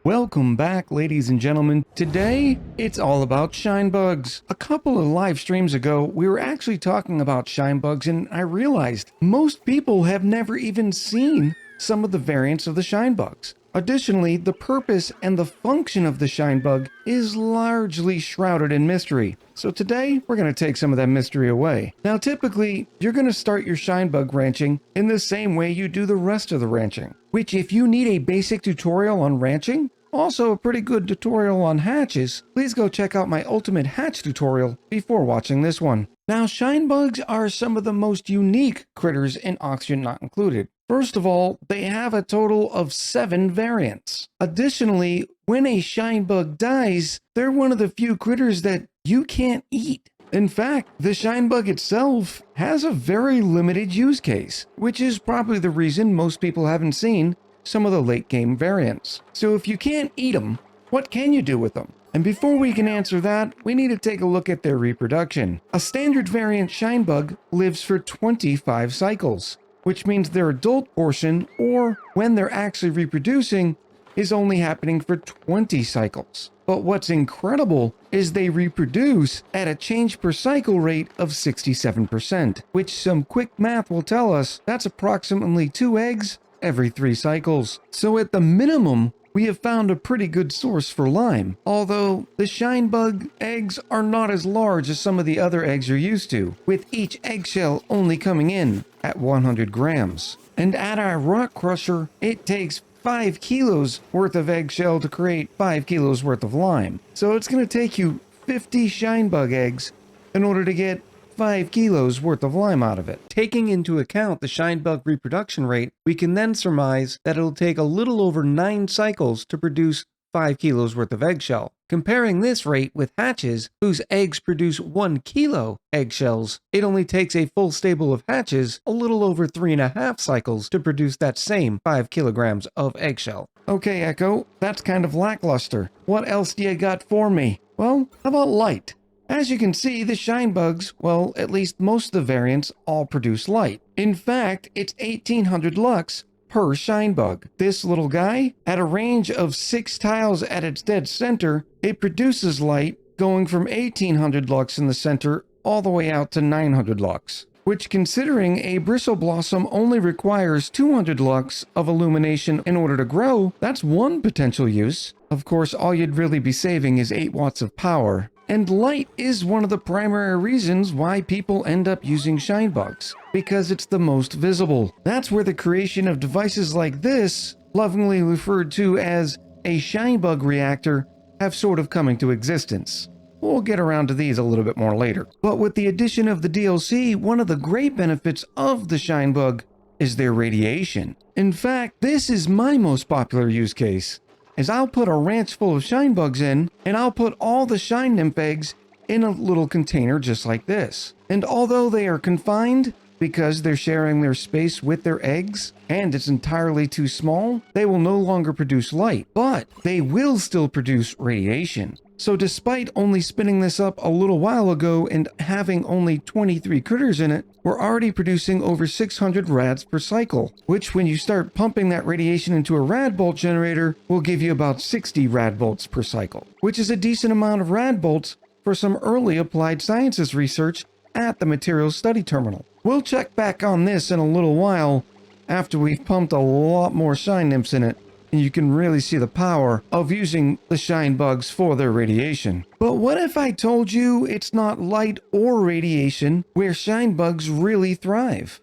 Welcome back, ladies and gentlemen. Today, it's all about shine bugs. A couple of live streams ago, we were actually talking about shine bugs, and I realized most people have never even seen some of the variants of the shine bugs. Additionally, the purpose and the function of the shine bug is largely shrouded in mystery. So today, we're going to take some of that mystery away. Now, typically, you're going to start your shine bug ranching in the same way you do the rest of the ranching, which if you need a basic tutorial on ranching, also a pretty good tutorial on hatches, please go check out my ultimate hatch tutorial before watching this one. Now, shine bugs are some of the most unique critters in Oxygen Not Included. First of all, they have a total of 7 variants. Additionally, when a shine bug dies, they're one of the few critters that you can't eat. In fact, the shine bug itself has a very limited use case, which is probably the reason most people haven't seen some of the late game variants. So if you can't eat them, what can you do with them? And before we can answer that, we need to take a look at their reproduction. A standard variant shine bug lives for 25 cycles, which means their adult portion, or when they're actually reproducing, is only happening for 20 cycles. But what's incredible is they reproduce at a change per cycle rate of 67%, which some quick math will tell us that's approximately 2 eggs every 3 cycles. So at the minimum, we have found a pretty good source for lime, although the shine bug eggs are not as large as some of the other eggs you're used to, with each eggshell only coming in at 100 grams. And at our rock crusher, it takes 5 kilos worth of eggshell to create 5 kilos worth of lime. So it's going to take you 50 shine bug eggs in order to get 5 kilos worth of lime out of it. Taking into account the shine bug reproduction rate, we can then surmise that it'll take a little over 9 cycles to produce 5 kilos worth of eggshell. Comparing this rate with hatches, whose eggs produce 1 kilo eggshells, it only takes a full stable of hatches a little over 3.5 cycles to produce that same 5 kilograms of eggshell. Okay, Echo, that's kind of lackluster. What else do you got for me? Well, how about light? As you can see, the shine bugs, well, at least most of the variants, all produce light. In fact, it's 1800 lux per shine bug. This little guy, at a range of 6 tiles at its dead center, it produces light going from 1800 lux in the center all the way out to 900 lux. Which, considering a bristle blossom only requires 200 lux of illumination in order to grow, that's one potential use. Of course, all you'd really be saving is 8 watts of power. And light is one of the primary reasons why people end up using shine bugs, because it's the most visible. That's where the creation of devices like this, lovingly referred to as a shine bug reactor, have sort of come into existence. We'll get around to these a little bit more later. But with the addition of the DLC, one of the great benefits of the shine bug is their radiation. In fact, this is my most popular use case, is I'll put a ranch full of shine bugs in, and I'll put all the shine nymph eggs in a little container just like this. And although they are confined, because they're sharing their space with their eggs, and it's entirely too small, they will no longer produce light, but they will still produce radiation. So despite only spinning this up a little while ago and having only 23 critters in it, we're already producing over 600 rads per cycle, which when you start pumping that radiation into a rad bolt generator will give you about 60 rad bolts per cycle, which is a decent amount of rad bolts for some early applied sciences research at the Materials Study Terminal. We'll check back on this in a little while after we've pumped a lot more shine nymphs in it, and you can really see the power of using the shine bugs for their radiation. But what if I told you it's not light or radiation where shine bugs really thrive?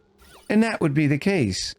And that would be the case,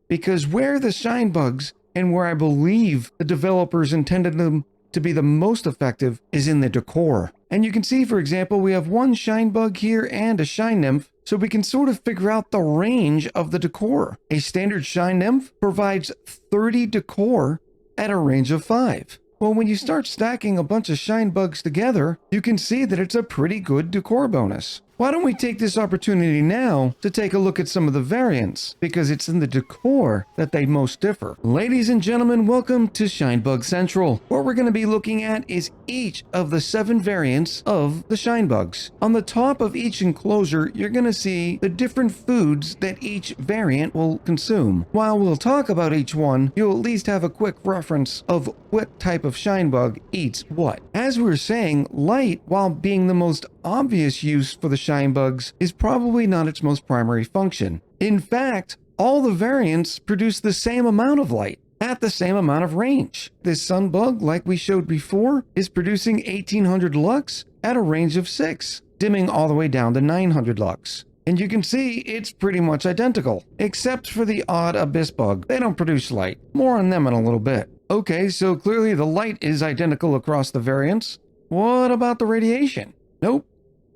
because where the shine bugs, and where I believe the developers intended them to be the most effective, is in the decor. And you can see, for example, we have one shine bug here and a shine nymph, so we can sort of figure out the range of the decor. A standard shine nymph provides 30 decor at a range of 5. Well, when you start stacking a bunch of shine bugs together, you can see that it's a pretty good decor bonus. Why don't we take this opportunity now to take a look at some of the variants, because it's in the decor that they most differ. Ladies and gentlemen, welcome to Shinebug Central. What we're going to be looking at is each of the 7 variants of the Shinebugs. On the top of each enclosure, you're going to see the different foods that each variant will consume. While we'll talk about each one, you'll at least have a quick reference of what type of Shinebug eats what. As we were saying, light, while being the most obvious use for the Shinebugs, is probably not its most primary function. In fact, all the variants produce the same amount of light at the same amount of range. This sunbug, like we showed before, is producing 1800 lux at a range of 6, dimming all the way down to 900 lux. And you can see it's pretty much identical, except for the odd abyss bug. They don't produce light. More on them in a little bit. Okay, so clearly the light is identical across the variants. What about the radiation? Nope.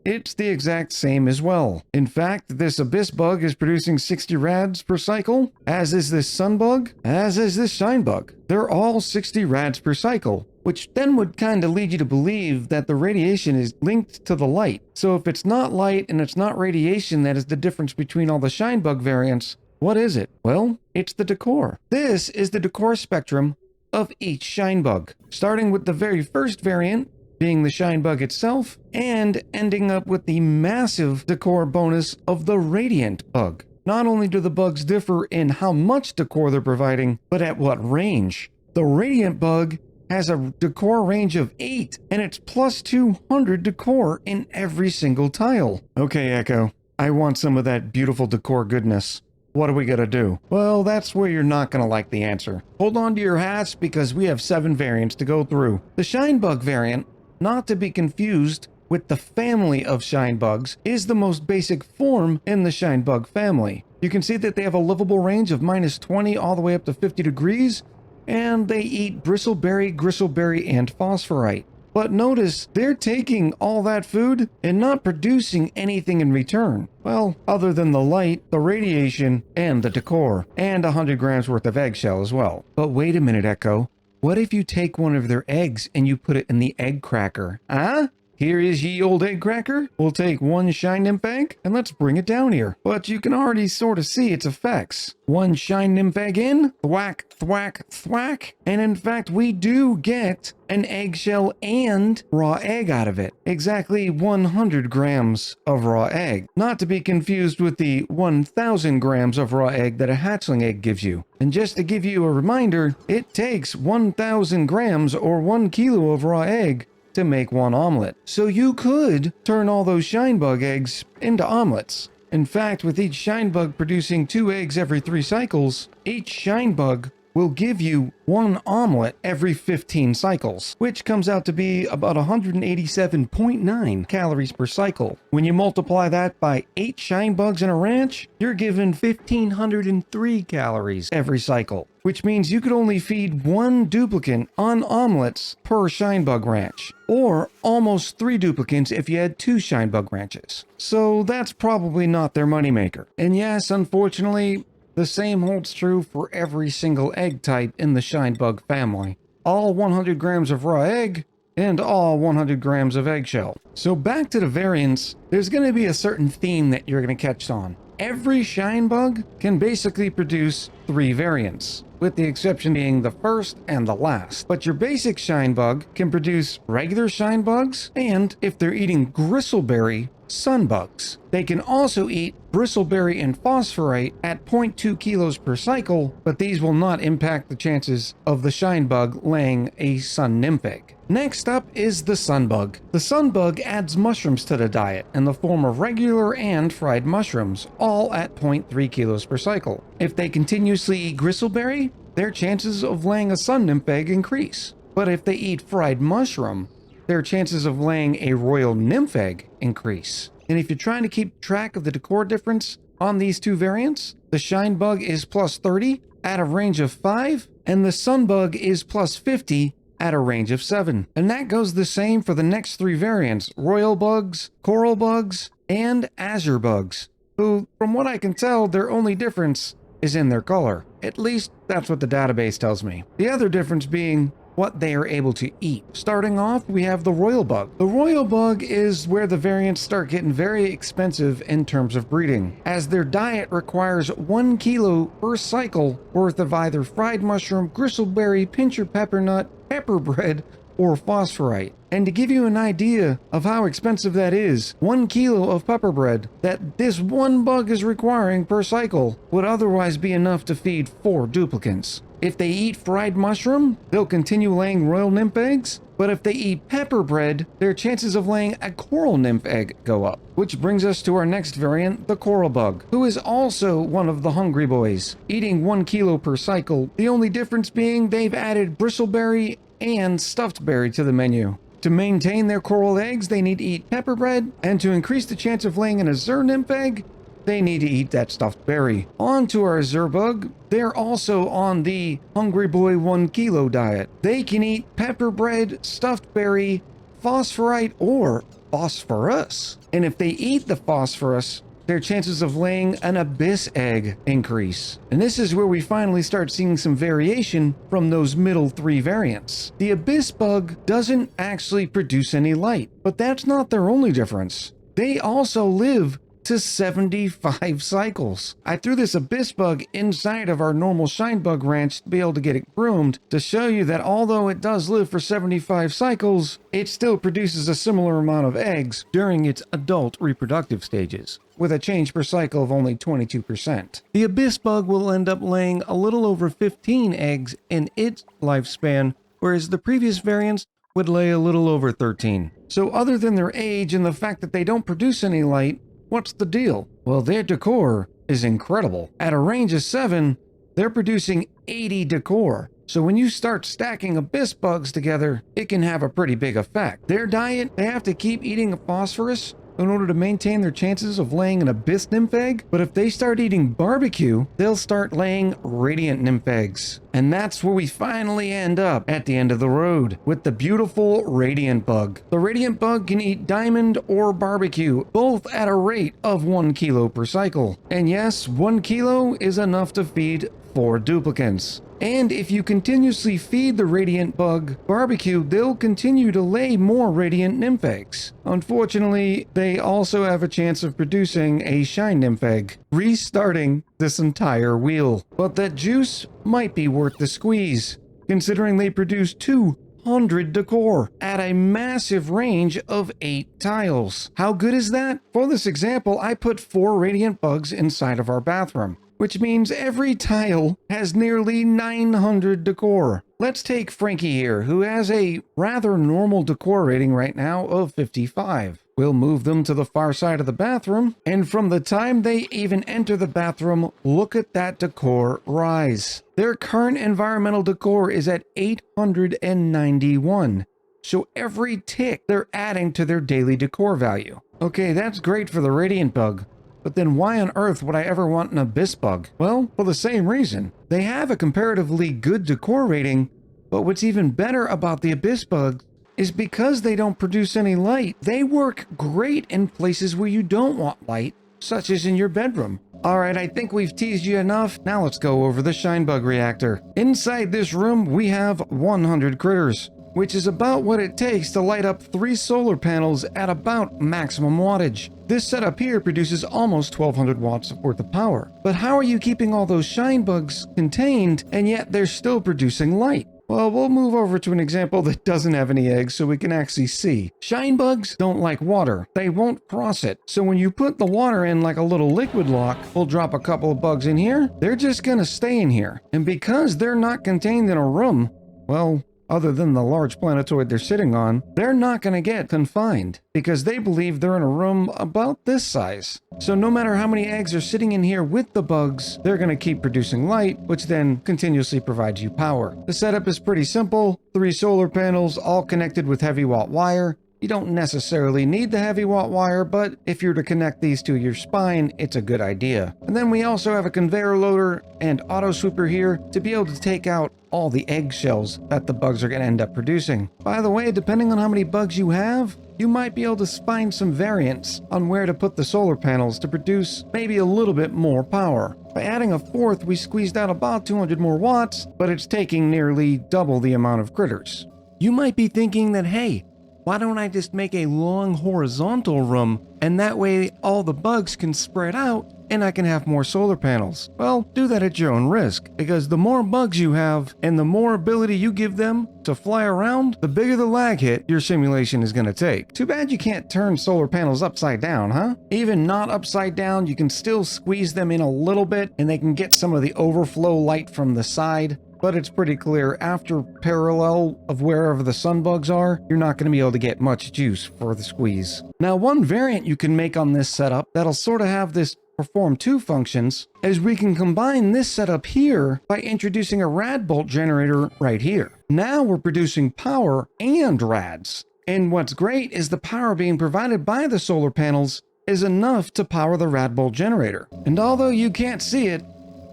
It's the exact same as well. In fact, this abyss bug is producing 60 rads per cycle, as is this sunbug, as is this shinebug. They're all 60 rads per cycle, which then would kind of lead you to believe that the radiation is linked to the light. So if it's not light and it's not radiation that is the difference between all the shinebug variants, what is it? Well, it's the decor. This is the decor spectrum of each shinebug, starting with the very first variant, being the Shinebug itself, and ending up with the massive decor bonus of the Radiant Bug. Not only do the bugs differ in how much decor they're providing, but at what range. The Radiant Bug has a decor range of 8, and it's plus 200 decor in every single tile. Okay, Echo, I want some of that beautiful decor goodness. What are we gonna do? Well, that's where you're not gonna like the answer. Hold on to your hats because we have 7 variants to go through. The Shinebug variant, not to be confused with the family of Shinebugs, is the most basic form in the Shinebug family. You can see that they have a livable range of minus 20 all the way up to 50 degrees, and they eat bristleberry, gristleberry, and phosphorite. But notice, they're taking all that food and not producing anything in return. Well, other than the light, the radiation, and the decor, and 100 grams worth of eggshell as well. But wait a minute, Echo. What if you take one of their eggs and you put it in the egg cracker? Huh? Here is ye old egg cracker. We'll take one shine nymph egg and let's bring it down here. But you can already sort of see its effects. One shine nymph egg in, thwack, thwack, thwack. And in fact, we do get an eggshell and raw egg out of it. Exactly 100 grams of raw egg. Not to be confused with the 1000 grams of raw egg that a hatchling egg gives you. And just to give you a reminder, it takes 1000 grams or 1 kilo of raw egg to make one omelet. So you could turn all those Shinebug eggs into omelets. In fact, with each Shinebug producing 2 eggs every 3 cycles, each Shinebug will give you 1 omelet every 15 cycles, which comes out to be about 187.9 calories per cycle. When you multiply that by 8 Shinebugs in a ranch, you're given 1503 calories every cycle, which means you could only feed 1 duplicant on omelets per Shinebug ranch, or almost 3 duplicants if you had 2 Shinebug ranches. So that's probably not their moneymaker. And yes, unfortunately, the same holds true for every single egg type in the Shinebug family. All 100 grams of raw egg, and all 100 grams of eggshell. So back to the variants, there's going to be a certain theme that you're going to catch on. Every Shinebug can basically produce 3 variants, with the exception being the first and the last. But your basic Shinebug can produce regular Shinebugs, and if they're eating gristleberry, sunbugs. They can also eat bristleberry and phosphorite at 0.2 kilos per cycle, but these will not impact the chances of the Shinebug laying a sun nymph egg. Next up is the sunbug. The sunbug adds mushrooms to the diet in the form of regular and fried mushrooms, all at 0.3 kilos per cycle. If they continuously eat gristleberry, their chances of laying a sun nymph egg increase. But if they eat fried mushroom, their chances of laying a royal nymph egg increase. And if you're trying to keep track of the decor difference on these 2 variants, the Shinebug is plus 30 at a range of 5, and the sunbug is plus 50 at a range of 7. And that goes the same for the next 3 variants, royal bugs, coral bugs, and azure bugs, who, from what I can tell, their only difference is in their color. At least that's what the database tells me. The other difference being what they are able to eat. Starting off, we have the royal bug. The royal bug is where the variants start getting very expensive in terms of breeding, as their diet requires 1 kilo per cycle worth of either fried mushroom, gristleberry, pincher pepper nut, pepper bread, or phosphorite. And to give you an idea of how expensive that is, 1 kilo of pepper bread that this one bug is requiring per cycle would otherwise be enough to feed 4 duplicants. If they eat fried mushroom, they'll continue laying royal nymph eggs, but if they eat pepper bread, their chances of laying a coral nymph egg go up. Which brings us to our next variant, the coral bug, who is also one of the hungry boys, eating 1 kilo per cycle, the only difference being they've added bristleberry and stuffed berry to the menu. To maintain their coral eggs, they need to eat pepper bread, and to increase the chance of laying an azure nymph egg, they need to eat that stuffed berry. On to our azure bug. They're also on the hungry boy 1 kilo diet. They can eat pepper bread, stuffed berry, phosphorite, or phosphorus. And if they eat the phosphorus, their chances of laying an abyss egg increase. And this is where we finally start seeing some variation from those middle 3 variants. The abyss bug doesn't actually produce any light, but that's not their only difference. They also live to 75 cycles. I threw this abyss bug inside of our normal shine bug ranch to be able to get it groomed to show you that although it does live for 75 cycles, it still produces a similar amount of eggs during its adult reproductive stages, with a change per cycle of only 22%. The abyss bug will end up laying a little over 15 eggs in its lifespan, whereas the previous variants would lay a little over 13. So other than their age and the fact that they don't produce any light, what's the deal? Well, their decor is incredible. At a range of 7, they're producing 80 decor. So when you start stacking abyss bugs together, it can have a pretty big effect. Their diet, they have to keep eating a phosphorus in order to maintain their chances of laying an abyss nymph egg. But if they start eating barbecue, they'll start laying radiant nymph eggs. And that's where we finally end up at the end of the road, with the beautiful radiant bug. The radiant bug can eat diamond or barbecue, both at a rate of 1 kilo per cycle. And yes, 1 kilo is enough to feed 4 duplicants. And if you continuously feed the radiant bug barbecue, they'll continue to lay more radiant nymph eggs. Unfortunately, they also have a chance of producing a shine nymph egg, restarting this entire wheel. But that juice might be worth the squeeze, considering they produce 200 decor at a massive range of 8 tiles. How good is that? For this example, I put 4 radiant bugs inside of our bathroom, which means every tile has nearly 900 decor. Let's take Frankie here, who has a rather normal decor rating right now of 55. We'll move them to the far side of the bathroom, and from the time they even enter the bathroom, look at that decor rise. Their current environmental decor is at 891. So every tick, they're adding to their daily decor value. Okay, that's great for the radiant bug. But then why on earth would I ever want an abyss bug? Well, for the same reason. They have a comparatively good decor rating, but what's even better about the abyss bugs is because they don't produce any light, they work great in places where you don't want light, such as in your bedroom. Alright, I think we've teased you enough. Now let's go over the shine bug reactor. Inside this room, we have 100 critters, which is about what it takes to light up 3 solar panels at about maximum wattage. This setup here produces almost 1200 watts worth of power. But how are you keeping all those shine bugs contained and yet they're still producing light? Well, we'll move over to an example that doesn't have any eggs so we can actually see. Shine bugs don't like water. They won't cross it. So when you put the water in like a little liquid lock, we'll drop a couple of bugs in here. They're just gonna stay in here. And because they're not contained in a room, well, other than the large planetoid they're sitting on, they're not going to get confined because they believe they're in a room about this size. So no matter how many eggs are sitting in here with the bugs, they're going to keep producing light, which then continuously provides you power. The setup is pretty simple. 3 solar panels all connected with heavy watt wire. You don't necessarily need the heavy watt wire, but if you're to connect these to your spine, it's a good idea. And then we also have a conveyor loader and auto sweeper here to be able to take out all the eggshells that the bugs are going to end up producing. By the way, depending on how many bugs you have, you might be able to find some variants on where to put the solar panels to produce maybe a little bit more power. By adding a fourth, we squeezed out about 200 more watts, but it's taking nearly double the amount of critters. You might be thinking that, hey, why don't I just make a long horizontal room, and that way all the bugs can spread out and I can have more solar panels? Well, do that at your own risk, because the more bugs you have and the more ability you give them to fly around, the bigger the lag hit your simulation is going to take. Too bad you can't turn solar panels upside down, huh? Even not upside down, you can still squeeze them in a little bit and they can get some of the overflow light from the side. But it's pretty clear after parallel of wherever the sun bugs are, you're not going to be able to get much juice for the squeeze. Now, one variant you can make on this setup that'll sort of have this perform two functions is we can combine this setup here by introducing a rad bolt generator right here. Now we're producing power and rads. And what's great is the power being provided by the solar panels is enough to power the rad bolt generator. And although you can't see it,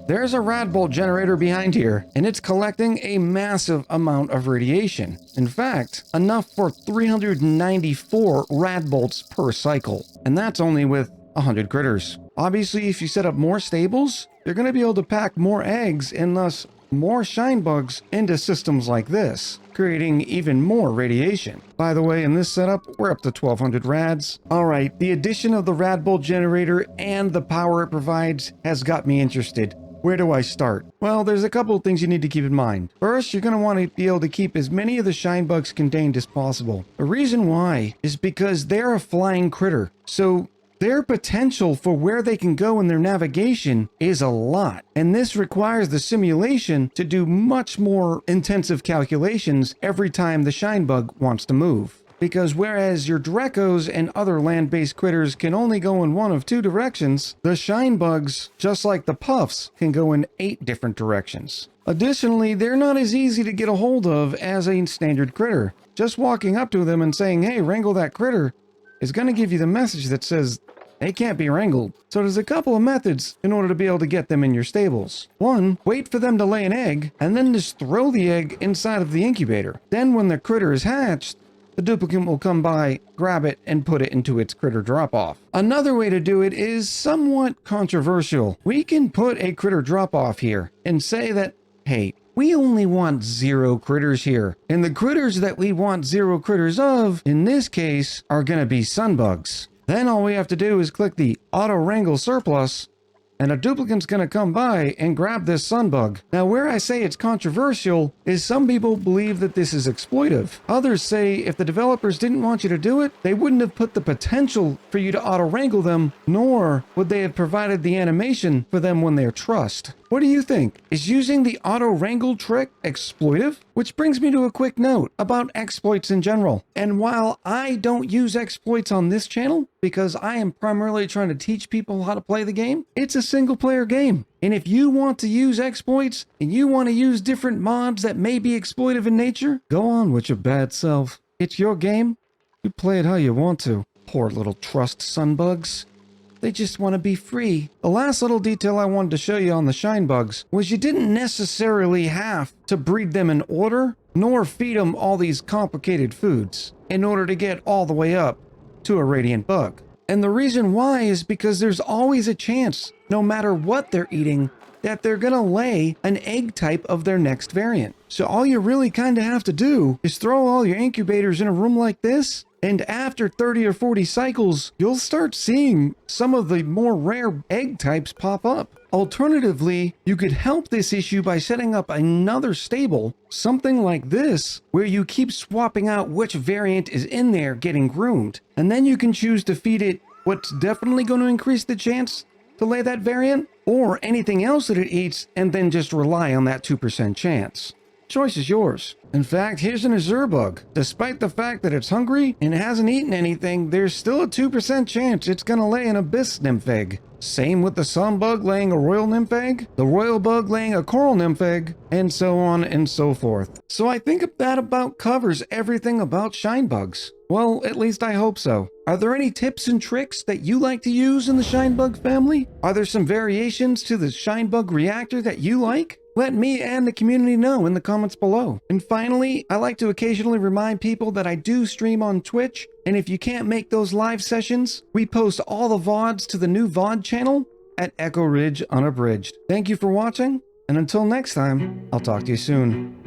there's a rad bolt generator behind here, and it's collecting a massive amount of radiation. In fact, enough for 394 rad bolts per cycle, and that's only with 100 critters. Obviously, if you set up more stables, you're going to be able to pack more eggs and thus more shine bugs into systems like this, creating even more radiation. By the way, in this setup, we're up to 1200 rads. Alright, the addition of the rad bolt generator and the power it provides has got me interested. Where do I start? Well, there's a couple of things you need to keep in mind. First, you're going to want to be able to keep as many of the shine bugs contained as possible. The reason why is because they're a flying critter, so their potential for where they can go in their navigation is a lot. And this requires the simulation to do much more intensive calculations every time the shine bug wants to move. Because whereas your Drecos and other land-based critters can only go in one of two directions, the shine bugs, just like the puffs, can go in 8 different directions. Additionally, they're not as easy to get a hold of as a standard critter. Just walking up to them and saying, hey, wrangle that critter, is going to give you the message that says they can't be wrangled. So there's a couple of methods in order to be able to get them in your stables. One, wait for them to lay an egg, and then just throw the egg inside of the incubator. Then when the critter is hatched, the duplicate will come by, grab it, and put it into its critter drop-off. Another way to do it is somewhat controversial. We can put a critter drop-off here and say that, hey, we only want 0 critters here. And the critters that we want 0 critters of, in this case, are going to be sunbugs. Then all we have to do is click the Auto Wrangle Surplus, and a duplicate's going to come by and grab this sunbug. Now, where I say it's controversial is some people believe that this is exploitive. Others say if the developers didn't want you to do it, they wouldn't have put the potential for you to auto-wrangle them, nor would they have provided the animation for them when they're trussed. What do you think? Is using the auto-wrangle trick exploitive? Which brings me to a quick note about exploits in general. And while I don't use exploits on this channel, because I am primarily trying to teach people how to play the game, it's a single-player game. And if you want to use exploits, and you want to use different mods that may be exploitive in nature, go on with your bad self. It's your game. You play it how you want to. Poor little trust sunbugs. They just want to be free. The last little detail I wanted to show you on the shine bugs was you didn't necessarily have to breed them in order, nor feed them all these complicated foods in order to get all the way up to a radiant bug. And the reason why is because there's always a chance, no matter what they're eating, that they're gonna lay an egg type of their next variant. So all you really kind of have to do is throw all your incubators in a room like this, and after 30 or 40 cycles, you'll start seeing some of the more rare egg types pop up. Alternatively, you could help this issue by setting up another stable, something like this, where you keep swapping out which variant is in there getting groomed. And then you can choose to feed it what's definitely going to increase the chance to lay that variant, or anything else that it eats, and then just rely on that 2% chance. Choice is yours. In fact, here's an azure bug. Despite the fact that it's hungry and hasn't eaten anything, there's still a 2% chance it's gonna lay an abyss nymph egg. Same with the sun bug laying a royal nymph egg, the royal bug laying a coral nymph egg, and so on and so forth. So I think that about covers everything about shine bugs. Well, at least I hope so. Are there any tips and tricks that you like to use in the shine bug family? Are there some variations to the shine bug reactor that you like? Let me and the community know in the comments below. And finally, I like to occasionally remind people that I do stream on Twitch, and if you can't make those live sessions, we post all the VODs to the new VOD channel at Echo Ridge Unabridged. Thank you for watching, and until next time, I'll talk to you soon.